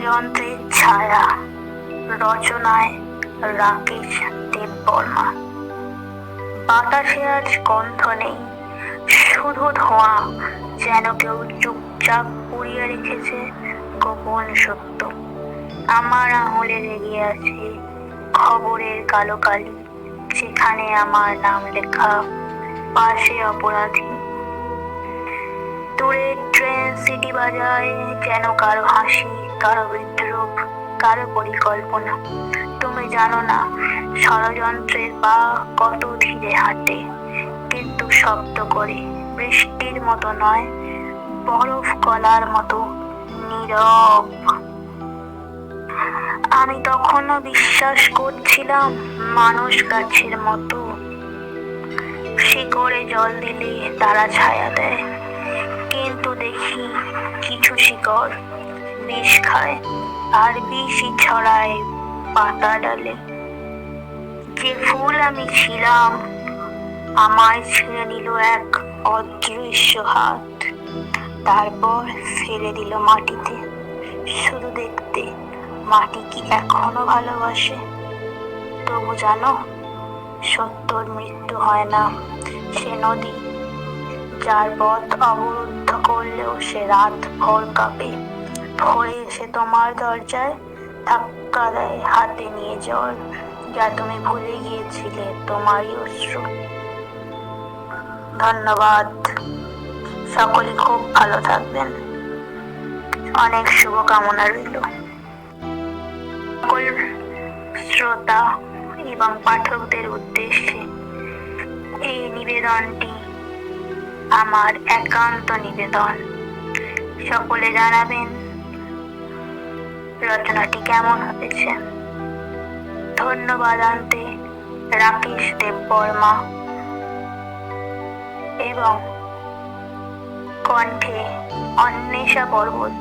ষড়যন্ত্রের ছায়া, রচনায় রাকেশ দেববর্মা। বাতাসে আজ গন্ধ নেই, শুধু ধোঁয়া, যেন কেউ চুপচাপ পুড়িয়ে রেখেছে গোপন সত্য। আমার আঙুলে লেগে আছে খবরের কালো কালি, সেখানে আমার নাম লেখা, পাশে অপরাধী। দূরে ট্রেন সিটি বাজায়, যেন কারো হাসি, কারো বিদ্রুপ, কারো পরিকল্পনা। তুমি জানো না ষড়যন্ত্রের পা কত ধীরে হাঁটে, কিন্তু শব্দ করে, বৃষ্টির মতো নয়, বরফ গলার মতো নীরব। আমি তখনও বিশ্বাস করছিলাম মানুষ গাছের মতো, শিকড়ে জল দিলে তারা ছায়া দেয়, কিন্তু দেখি কিছু শিকড় বিষ খায়, আর বিষই ছড়ায় পাতা ডালে। যে ফুল আমি ছিলাম, আমায় ছিঁড়ে নিল এক অদৃশ্য হাত, তারপর ফেলে দিল মাটিতে, শুধু দেখতে মাটি কি এখনো ভালোবাসে। তবু জানো, সত্যর মৃত্যু হয় না, সে নদী, যার পথ অবরুদ্ধ করলেও সে রাত ভর কাঁপে, ভোরে এসে তোমার দরজায় ধাক্কা দেয়, হাতে নিয়ে জল, যা তুমি ভুলে গিয়েছিলে তোমারই অশ্রু। ধন্যবাদ। সকলে খুব ভালো থাকবেন। অনেক শুভকামনা রইল সকল শ্রোতা এবং পাঠকদের উদ্দেশ্যে। এই নিবেদনটি আমার একান্ত নিবেদন। সকলে জানাবেন রচনাটি কেমন হয়েছে। ধন্যবাদ আনতে রাকেশ দেববর্মা এবং কণ্ঠে অন্বেষা পর্বত।